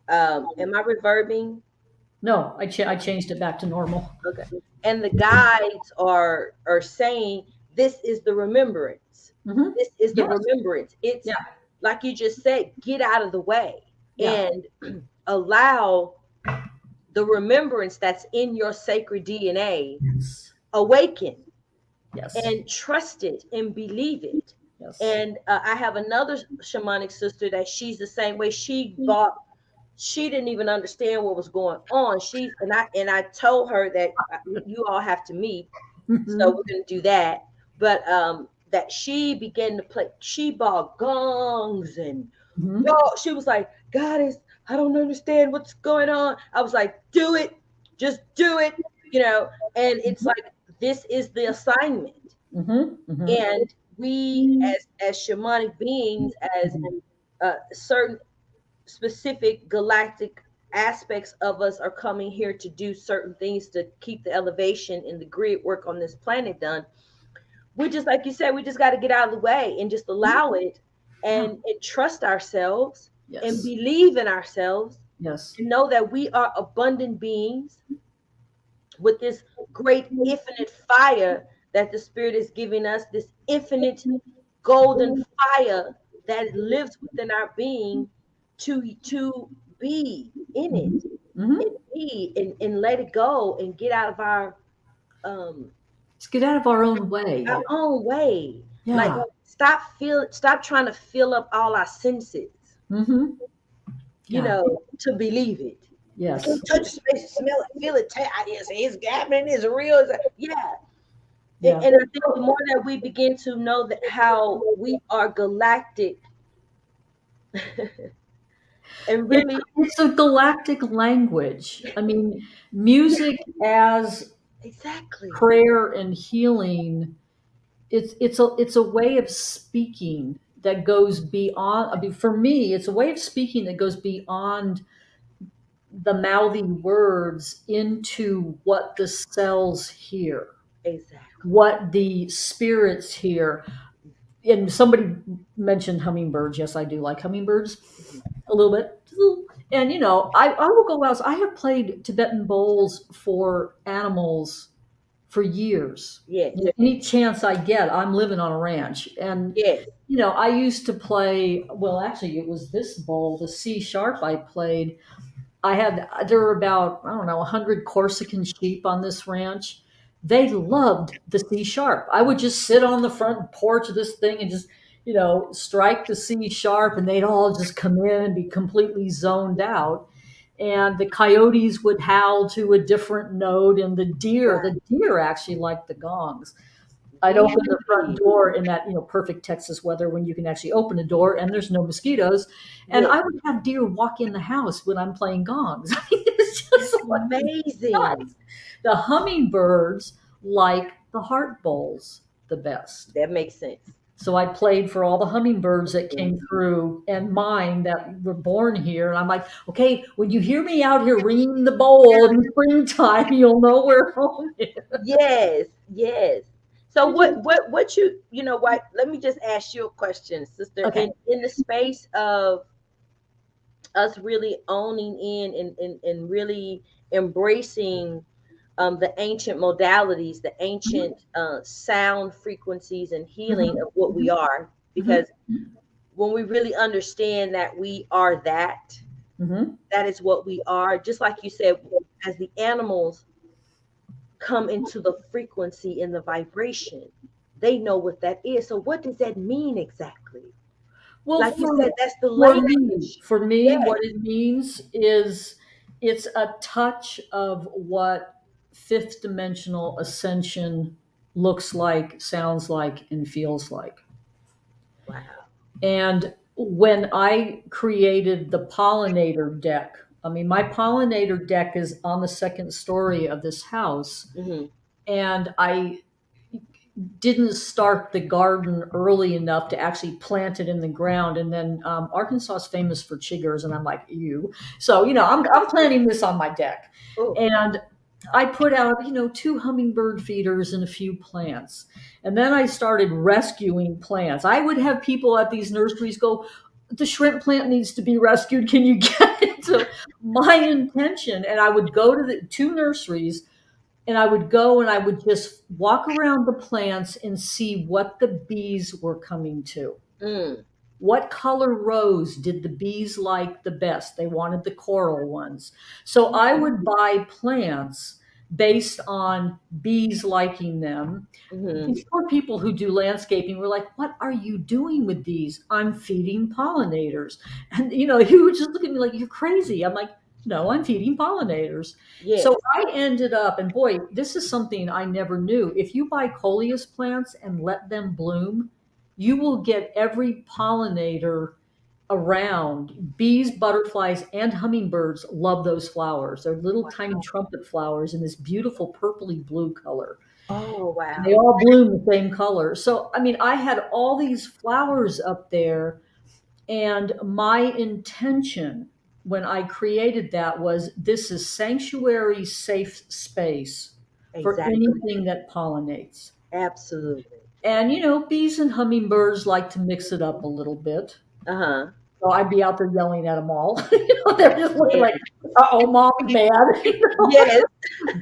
Am I reverbing? No, I changed it back to normal. Okay. And the guides are saying this is the remembrance. Mm-hmm. This is the Yes. remembrance. It's Yeah. like you just said, get out of the way Yeah. and allow the remembrance that's in your sacred DNA Yes. awaken Yes. and trust it and believe it. Yes. And I have another shamanic sister that she's the same way. She didn't even understand what was going on. I told her that you all have to meet, so Mm-hmm. we're gonna do that. But that she began to play. She bought gongs and Mm-hmm. she was like, "Goddess, I don't understand what's going on." I was like, "Do it, just do it," you know. And it's like this is the assignment, Mm-hmm. Mm-hmm. and we as shamanic beings, as certain specific galactic aspects of us are coming here to do certain things to keep the elevation and the grid work on this planet done. We just, like you said, we just got to get out of the way and just allow it Yeah. and trust ourselves and Yes. believe in ourselves Yes. and know that we are abundant beings with this great infinite fire that the spirit is giving us, this infinite golden fire that lives within our being to be in Mm-hmm. it Mm-hmm. and be and let it go and get out of um Let's get out of our own way. our own way. Like Yeah. stop trying to fill up all our senses, Mm-hmm. Yeah. to believe it. I Yes. can't touch space, smell it, feel it. It's happening. It's real. Yeah. Yeah. And I think the more that we begin to know that how we are galactic and really It's a galactic language. I mean, music as exactly prayer and healing. It's a way of speaking that goes beyond. I mean, for me, it's a way of speaking that goes beyond the mouthy words into what the cells hear, exactly. what the spirits hear. And somebody mentioned hummingbirds. Yes, I do like hummingbirds Mhm. a little bit. And I will go out. I have played Tibetan bowls for animals for years. Yes, Any chance I get, I'm living on a ranch. And yes, I used to play, well, actually it was this bowl, the C sharp I played. There were about, I don't know, 100 Corsican sheep on this ranch. They loved the C sharp. I would just sit on the front porch of this thing and just, strike the C sharp, and they'd all just come in and be completely zoned out. And the coyotes would howl to a different note, and wow, the deer actually liked the gongs. I'd open the front really, door in that, perfect Texas weather when you can actually open a door and there's no mosquitoes. And yes, I would have deer walk in the house when I'm playing gongs. I mean, it's that's just like amazing. nuts. The hummingbirds like the heart bowls the best. That makes sense. So I played for all the hummingbirds that Mhm. came through and mine that were born here. And I'm like, okay, when you hear me out here ringing the bowl in springtime, you'll know where home is. Yes, yes. So what let me just ask you a question, sister. Okay. In the space of us really owning in and really embracing the ancient modalities, the Mhm, ancient sound frequencies and healing mhm, of what we mhm, are, mhm, because when we really understand that we are that, mhm. that is what we are, just like you said, as the animals come into the frequency and the vibration, they know what that is. So what does that mean exactly? Well, Like you said, that's the for me, language. what Yes. it means is it's a touch of what fifth dimensional ascension looks like, sounds like, and feels like. Wow. And when I created the pollinator deck, I mean, my pollinator deck is on the second story of this house. Hmm. And I didn't start the garden early enough to actually plant it in the ground. And then Arkansas is famous for chiggers, and I'm like, ew. So I'm planting this on my deck, Oh, and I put out two hummingbird feeders and a few plants, and then I started rescuing plants. I would have people at these nurseries go, "The shrimp plant needs to be rescued. Can you get it?" So my intention, and I would go to the two nurseries And I would go and I would just walk around the plants and see what the bees were coming to. Mm. What color rose did the bees like the best? They wanted the coral ones. So I would buy plants based on bees liking them. Mm-hmm. These poor people who do landscaping were like, "What are you doing with these?" "I'm feeding pollinators." And he would just look at me like, "You're crazy." I'm like, "No, I'm feeding pollinators." So Yes. I ended up, and boy, this is something I never knew. If you buy coleus plants and let them bloom, you will get every pollinator around. Bees, butterflies, and hummingbirds love those flowers. They're little tiny Wow. trumpet flowers in this beautiful purpley blue color. Oh, They wow. all bloom the same color. So, I mean, I had all these flowers up there, and my intention when I created that was this is sanctuary safe space for Exactly. anything that pollinates. Absolutely. And, bees and hummingbirds like to mix it up a little bit. Uh-huh. So I'd be out there yelling at them all. They're just looking Yes. like, "Uh-oh, mom's mad." Yes.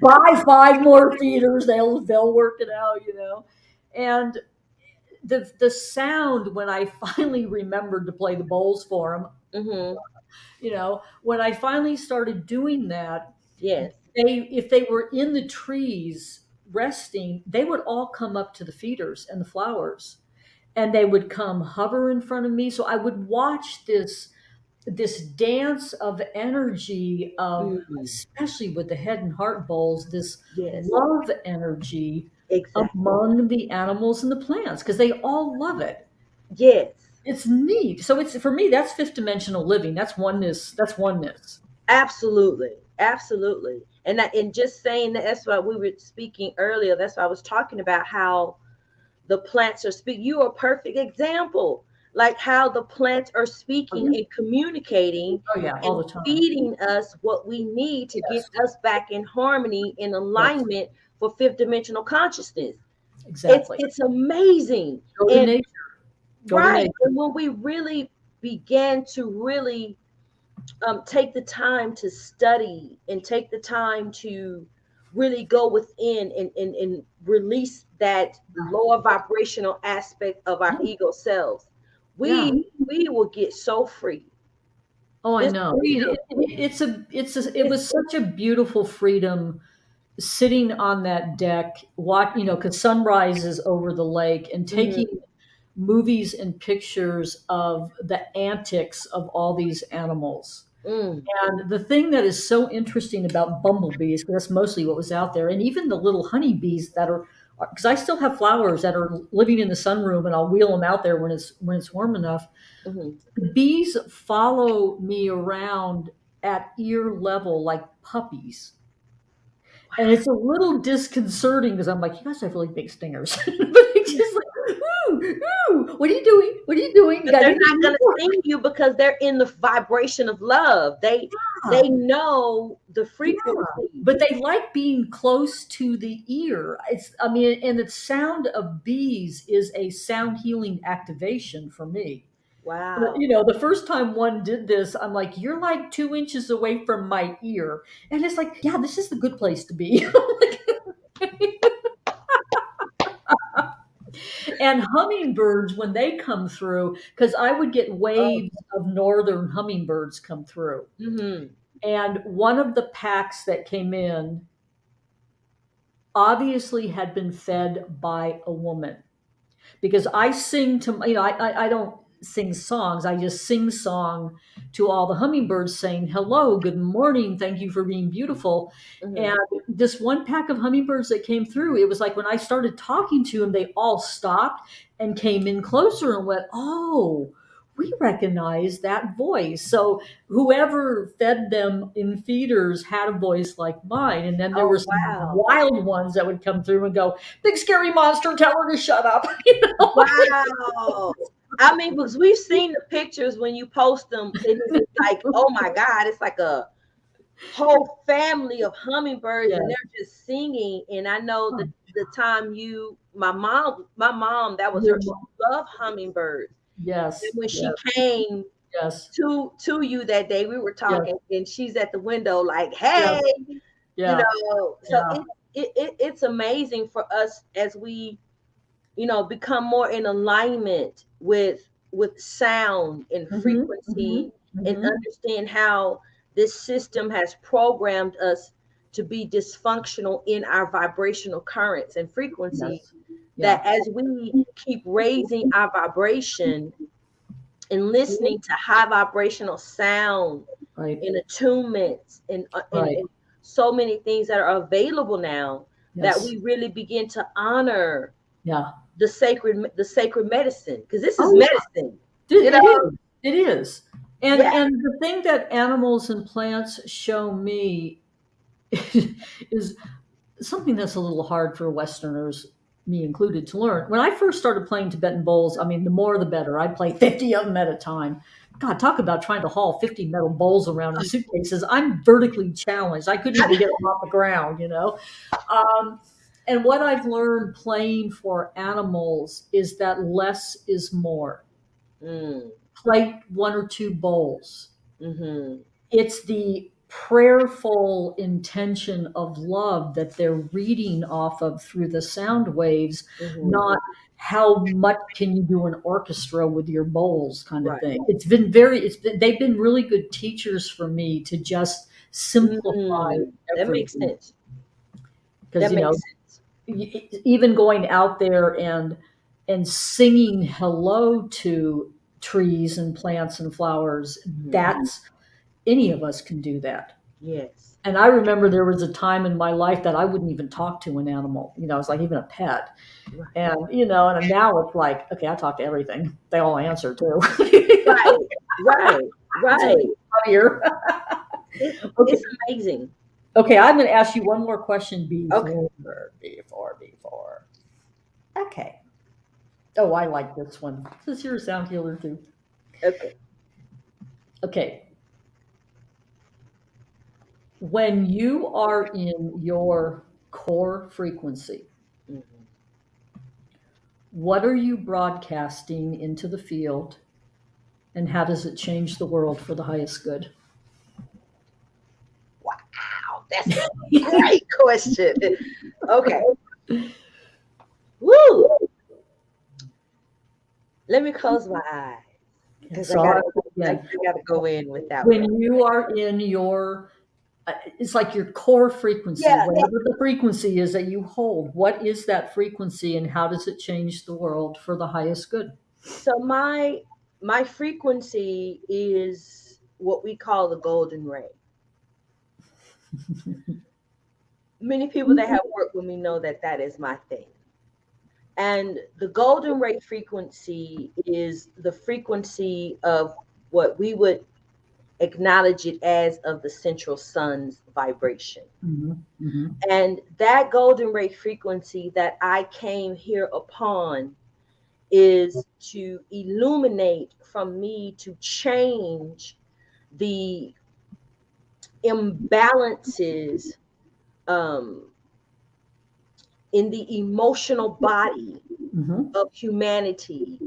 Buy 5 more feeders. They'll work it out. And the sound when I finally remembered to play the bowls for them, Mm-hmm. when I finally started doing that, Yes. if they were in the trees resting, they would all come up to the feeders and the flowers, and they would come hover in front of me. So I would watch this dance of energy of, Mm. especially with the head and heart bowls, this Yes. love energy Exactly. among the animals and the plants because they all love it. Yes. It's neat. So it's, for me, that's fifth dimensional living. That's oneness. That's oneness. Absolutely. Absolutely. And just saying that, that's why we were speaking earlier. That's why I was talking about how the plants are speaking. You are a perfect example. Like how the plants are speaking and communicating Oh yeah, all and the time. feeding us what we need to get Yes, us back in harmony, in yes, alignment for fifth dimensional consciousness. It's exactly. it's amazing. Go to And nature. Go to right. nature. And when we really began to really take the time to study and take the time to really go within and release that lower vibrational aspect of our Yeah, ego selves, yeah. we will get so free. Oh, I This know. freedom. It It's was such a beautiful freedom sitting on that deck, because sunrise is over the lake, and taking mhm, movies and pictures of the antics of all these animals. mm, And the thing that is so interesting about bumblebees, because that's mostly what was out there, and even the little honeybees that are, because I still have flowers that are living in the sunroom, and I'll wheel them out there when it's warm enough. mhm. The bees follow me around at ear level like puppies. And it's a little disconcerting because I'm like, you guys have really big stingers. But it's just like, ooh, ooh, what are you doing? What are you doing? You But got they're anything not to going to sting you because they're in the vibration of love. They do? know the Yeah, frequency. but they like being close to the ear. I mean, and the sound of bees is a sound healing activation for me. But, Wow. the first time one did this, I'm like, "You're like 2 inches away from my ear," and it's like, "Yeah, this is the good place to be." And hummingbirds, when they come through, because I would get Oh. waves of northern hummingbirds come through, Mhm. and one of the packs that came in obviously had been fed by a woman, because I sing to, I don't sing songs. I just sing song to all the hummingbirds saying, "Hello, good morning. Thank you for being beautiful." And Mhm. this one pack of hummingbirds that came through, it was like when I started talking to them, they all stopped and came in closer and went, "Oh, we recognize that voice." So whoever fed them in feeders had a voice like mine. And then there were Oh, some wow. wild ones that would come through and go, "Big scary monster, tell her to shut up." Wow. I mean, because we've seen the pictures when you post them, and it's like, oh my God, it's like a whole family of hummingbirds, Yeah. and they're just singing. And I know that the time my mom, that was Your her. She mo- loved hummingbirds. And Yes, when yes, she came yes, to you that day, we were yes, talking, and she's at the window, like, yes, hey, yeah, so yeah. it's amazing for us as we, become more in alignment with sound and Mm-hmm, mm-hmm, frequency, and mm-hmm. understand how this system has programmed us to be dysfunctional in our vibrational currents and frequency, Yes. that Yeah. as we keep raising our vibration and listening to high vibrational sound Right. and attunements, Right. and so many things that are available now, that Yes. we really begin to honor Yeah. the sacred medicine, because this is Oh, medicine. yeah. You know, It is. It is. And yeah. the thing that animals and plants show me is something that's a little hard for Westerners, me included, to learn. When I first started playing Tibetan bowls, I mean, the more the better. I'd play 50 of them at a time. God, talk about trying to haul 50 metal bowls around in suitcases. I'm vertically challenged. I couldn't even get them off the ground, you know? Um, and what I've learned playing for animals is that less is more. Mm, Play one or two bowls. mm-hmm, It's the prayerful intention of love that they're reading off of through the sound waves, mm-hmm. not how much can you do an orchestra with your bowls kind of Right. thing. They've been really good teachers for me to just simplify That makes everything. sense. Because, That makes sense. even going out there and singing hello to trees and plants and flowers, Mhm. that's any of us can do that. Yes. And I remember there was a time in my life that I wouldn't even talk to an animal. It's like even a pet. Right. And now it's like, okay, I talk to everything. They all answer too. Right. Right. It's Right. really funnier. Okay. It's amazing. Okay, I'm going to ask you one more question Okay. before. Okay. Oh, I like this one. This is your sound healer too. Okay. Okay. When you are in your core frequency, Mhm. what are you broadcasting into the field, and how does it change the world for the highest good? Wow, that's a great question. Okay. Woo. Let me close my eyes, because I So gotta I, again, I gotta go in with that one. when you are in your, it's like your core frequency, Yeah. whatever the frequency is that you hold. What is that frequency, and how does it change the world for the highest good? So my frequency is what we call the golden ray. Many people that have worked with me know that that is my thing. And the golden ray frequency is the frequency of what we would acknowledge it as, of the central sun's vibration. Mhm, mhm, And that golden ray frequency that I came here upon is to illuminate from me, to change the imbalances, um, in the emotional body mhm, of humanity,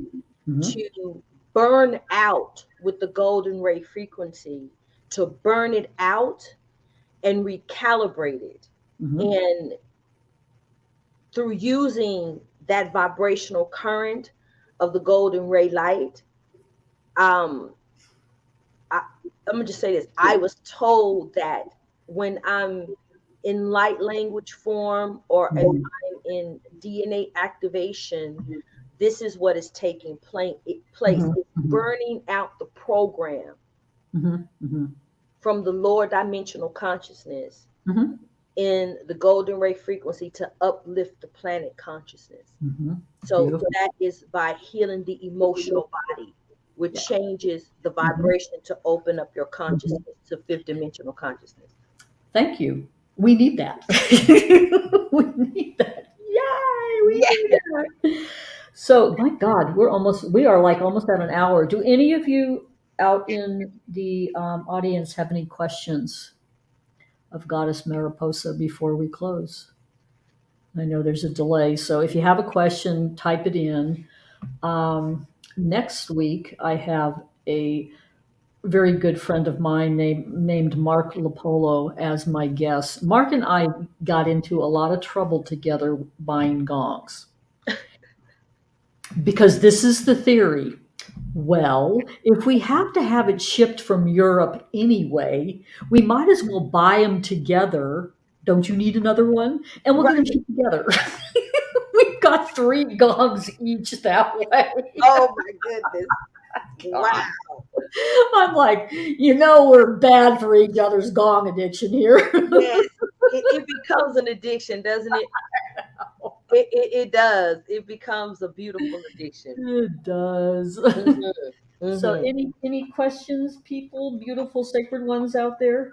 mhm, to burn out with the golden ray frequency, to burn it out and recalibrate it. mhm, And through using that vibrational current of the golden ray light, um, I, I'm gonna just say this. I was told that when I'm in light language form, or if mhm, I'm in DNA activation, this is what is taking place. mhm, It's mhm, burning out the program mhm, mhm, from the lower dimensional consciousness mhm, in the golden ray frequency to uplift the planet consciousness. mhm. So Beautiful. that is by healing the emotional body, which Yeah. changes the Mhm, vibration to open up your mhm. consciousness to fifth dimensional consciousness. Thank you. We need that. We need that. Yay! We Yeah. need that. So, my God, we are like almost at an hour. Do any of you out in the audience have any questions of Goddess Mariposa before we close? I know there's a delay, so if you have a question, type it in. Next week, I have a very good friend of mine named Mark Lopolo as my guest. Mark and I got into a lot of trouble together buying gongs because this is the theory. Well, if we have to have it shipped from Europe anyway, we might as well buy them together. Don't you need another one? And we'll get them Right. shipped together. We've got 3 gongs each that way. Oh my goodness. Wow. I'm like, we're bad for each other's gong addiction here. Yes. It becomes an addiction, doesn't it? It does. It becomes a beautiful addiction. It does. Hmm. So, Hmm. any questions, people, beautiful sacred ones out there?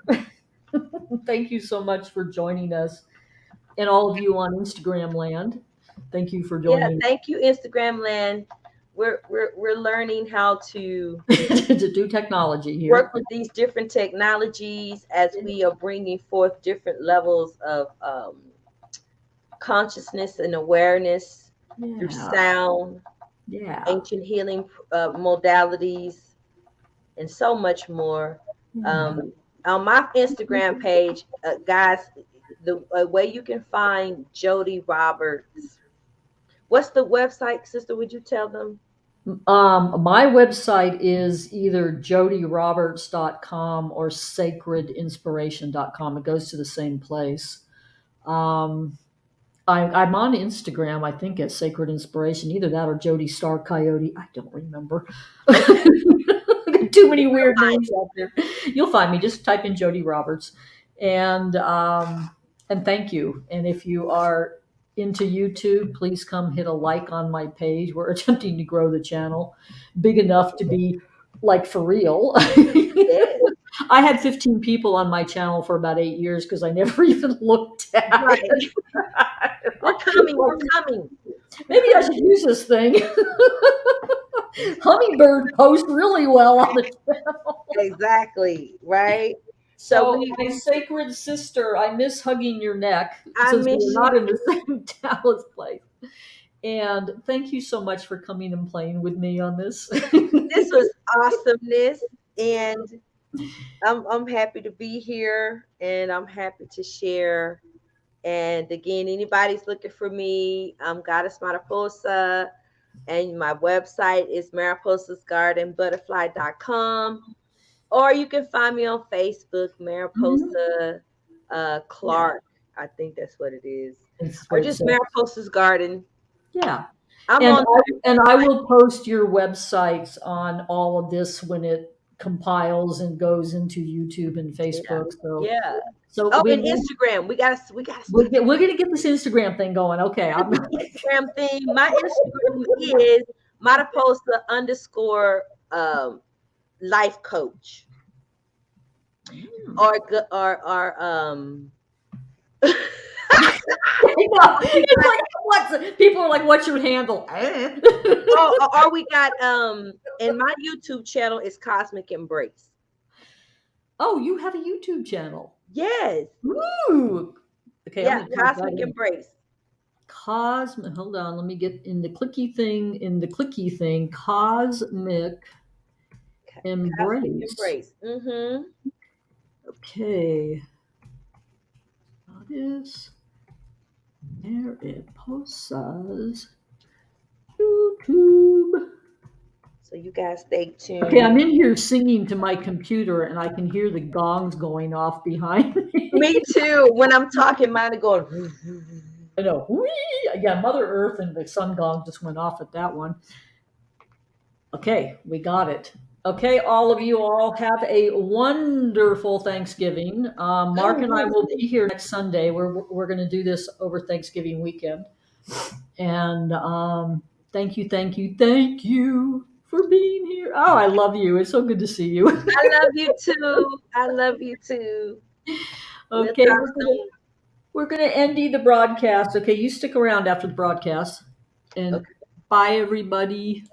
Thank you so much for joining us, and all of you on Instagram land. Thank you for Yeah, joining thank you, Instagram land. We're learning how to to do technology work here. with these different technologies as we are bringing forth different levels of consciousness and awareness through Yeah, sound, yeah, ancient healing modalities, and so much more. yeah. Um, on my Instagram page, guys, the way you can find Jodi Roberts. What's the website, sister? Would you tell them? My website is either jodiroberts.com or sacredinspiration.com. It goes to the same place. Um, I'm on Instagram, I think, as Sacred Inspiration, either that or Jodi Star Coyote. I don't remember. Too many weird names out there. You'll find me. Just type in Jodi Roberts, and thank you. And if you are into YouTube, please come hit a like on my page. We're attempting to grow the channel big enough to be like for real. Yes, I had 15 people on my channel for about 8 years because I never even looked at right. it. We're coming. We're coming. Maybe I should use this thing. Hummingbird post really well on the channel. Exactly. Right. So So, we, my sacred sister, I miss hugging your neck I since we're miss not you. in the same Dallas place. And thank you so much for coming and playing with me on this. This was awesomeness, and I'm happy to be here, and I'm happy to share. And again, anybody's looking for me, I'm Goddess Mariposa, and my website is mariposasgardenbutterfly.com. Or you can find me on Facebook, Mhm. Mariposa Yeah, Clark. I think that's what it is. that's Or what it just says. Mariposa's Garden. Yeah. I'm And on I will post your websites on all of this when it compiles and goes into YouTube and yeah. Facebook. So Yeah. so Oh, we and Instagram. We gotta we're, start we're gonna get this Instagram thing going. Okay, with the Instagram thing. My Instagram is Mariposa underscore life coach. Or know, we it's got like people are like, "What's your handle?" or we got and my YouTube channel is Cosmic Embrace. Oh, you have a YouTube channel. Yes. Ooh. Okay, I'm Yeah, gonna type that Cosmic in. Embrace. Cosmic. Hold on, let me get in the clicky thing. In the clicky thing, Cosmic Cosmic Embrace. Embrace. Mm-hmm. Okay, that is Mariposas YouTube. So you guys stay Okay, tuned. I'm in here singing to my computer, and I can hear the gongs going off behind Me me. too. When I'm talking, mine are going. I know. Whee! Yeah, Mother Earth and the sun gong just went off at that one. Okay, we got it. Okay, all of you all have a wonderful Thanksgiving. Mark Oh, and I yes. will be here next Sunday. We're going to do this over Thanksgiving weekend. And thank you, thank you for being here. Oh, I love you. It's so good to see you. I love you too. I love you too. We'll Okay, talk soon. we're gonna end the broadcast. Okay, you stick around after the broadcast. And Okay. bye, everybody.